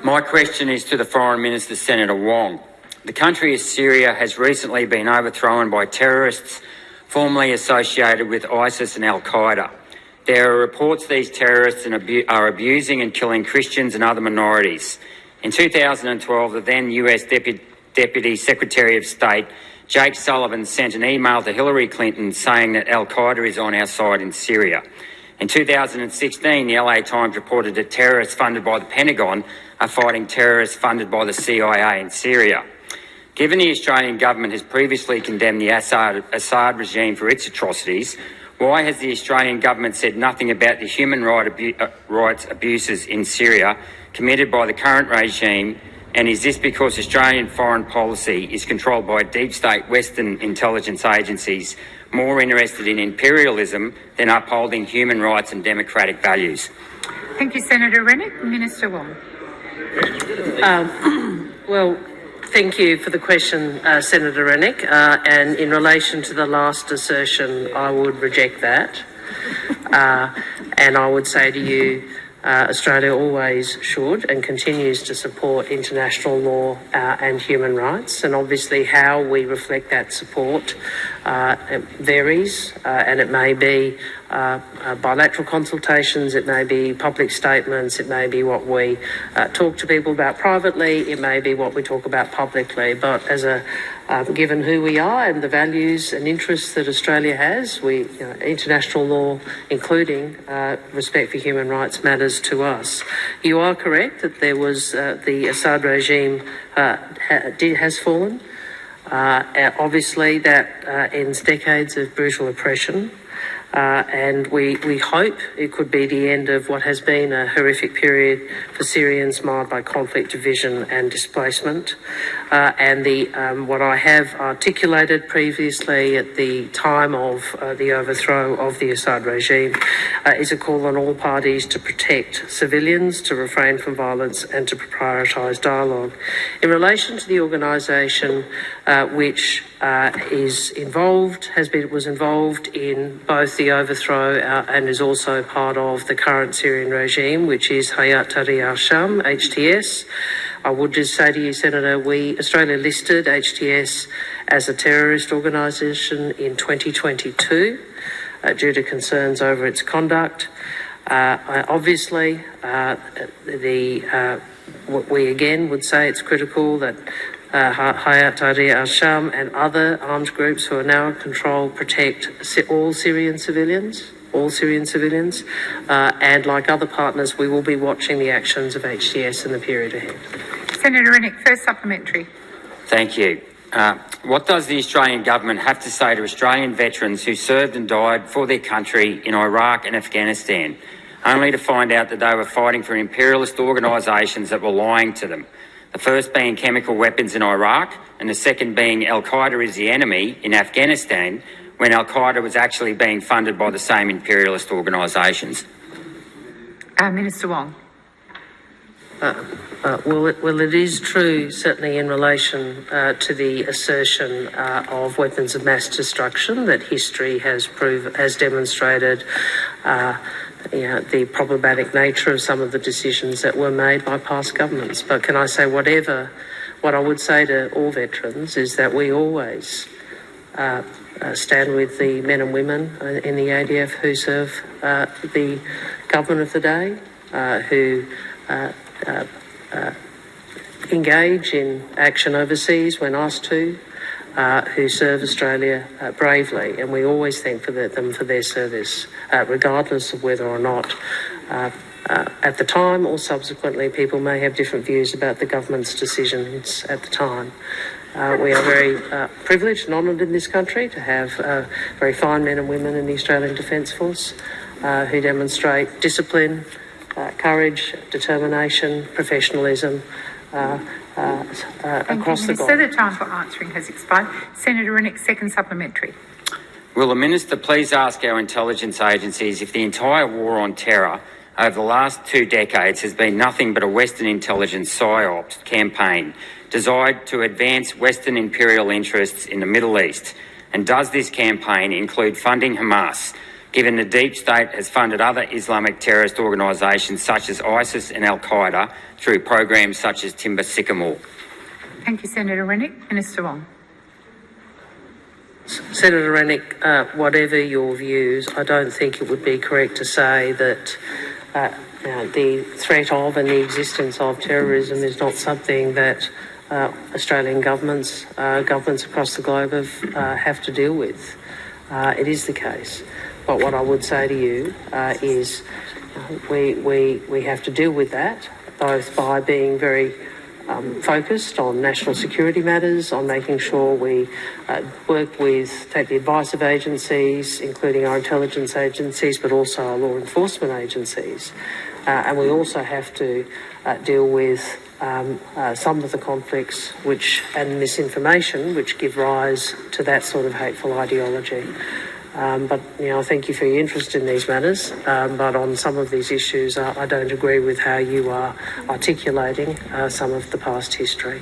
My question is to the Foreign Minister, Senator Wong. The country of Syria has recently been overthrown by terrorists formerly associated with ISIS and Al-Qaeda. There are reports these terrorists are abusing and killing Christians and other minorities. In 2012, the then US Deputy Secretary of State, Jake Sullivan, sent an email to Hillary Clinton saying that Al-Qaeda is on our side in Syria. In 2016, the LA Times reported that terrorists funded by the Pentagon are fighting terrorists funded by the CIA in Syria. Given the Australian government has previously condemned the Assad regime for its atrocities, why has the Australian government said nothing about the human rights abuses in Syria committed by the current regime? And is this because Australian foreign policy is controlled by deep state Western intelligence agencies more interested in imperialism than upholding human rights and democratic values? Thank you, Senator Rennick. Minister Wong. Well, thank you for the question, Senator Rennick. And in relation to the last assertion, I would reject that. And I would say to you, Australia always should and continues to support international law and human rights. And obviously how we reflect that support varies, and it may be bilateral consultations, it may be public statements, it may be what we talk to people about privately, it may be what we talk about publicly. But as given who we are and the values and interests that Australia has, international law, including respect for human rights, matters to us. You are correct that there was the Assad regime has fallen. Obviously, that ends decades of brutal oppression. And we hope it could be the end of what has been a horrific period for Syrians marred by conflict, division and displacement. And what I have articulated previously at the time of the overthrow of the Assad regime is a call on all parties to protect civilians, to refrain from violence and to prioritise dialogue. In relation to the organisation which was involved in both the overthrow and is also part of the current Syrian regime, which is Hayat Tahrir al-Sham, HTS. I would just say to you, Senator, Australia listed HTS as a terrorist organisation in 2022 due to concerns over its conduct. Obviously, we again would say it's critical that Hayat Tahrir al-Sham and other armed groups who are now in control protect all Syrian civilians. And like other partners, we will be watching the actions of HTS in the period ahead. Senator Rennick, first supplementary. Thank you. What does the Australian government have to say to Australian veterans who served and died for their country in Iraq and Afghanistan, only to find out that they were fighting for imperialist organisations that were lying to them? The first being chemical weapons in Iraq, and the second being Al-Qaeda is the enemy in Afghanistan, when Al-Qaeda was actually being funded by the same imperialist organisations. Minister Wong. Well, it is true, certainly in relation to the assertion of weapons of mass destruction, that history has demonstrated the problematic nature of some of the decisions that were made by past governments. But can I say what I would say to all veterans is that we always stand with the men and women in the ADF who serve the government of the day, who engage in action overseas when asked to, who serve Australia bravely, and we always thank them for their service, regardless of whether or not at the time or subsequently people may have different views about the government's decisions at the time. We are very privileged and honoured in this country to have very fine men and women in the Australian Defence Force who demonstrate discipline, courage, determination, professionalism across the board. Minister, the time for answering has expired. Senator Rennick, second supplementary. Will the Minister please ask our intelligence agencies if the entire war on terror over the last 2 decades has been nothing but a Western intelligence PSYOPs campaign designed to advance Western imperial interests in the Middle East? And does this campaign include funding Hamas, given the deep state has funded other Islamic terrorist organisations such as ISIS and Al-Qaeda through programs such as Timber Sycamore? Thank you, Senator Rennick. Minister Wong. Senator Rennick, whatever your views, I don't think it would be correct to say that the threat of and the existence of terrorism is not something that Australian governments across the globe have to deal with. It is the case. But what I would say to you is we have to deal with that, both by being very focused on national security matters, on making sure we take the advice of agencies, including our intelligence agencies, but also our law enforcement agencies. And we also have to deal with some of the conflicts and misinformation which give rise to that sort of hateful ideology. But thank you for your interest in these matters. But on some of these issues, I don't agree with how you are articulating some of the past history.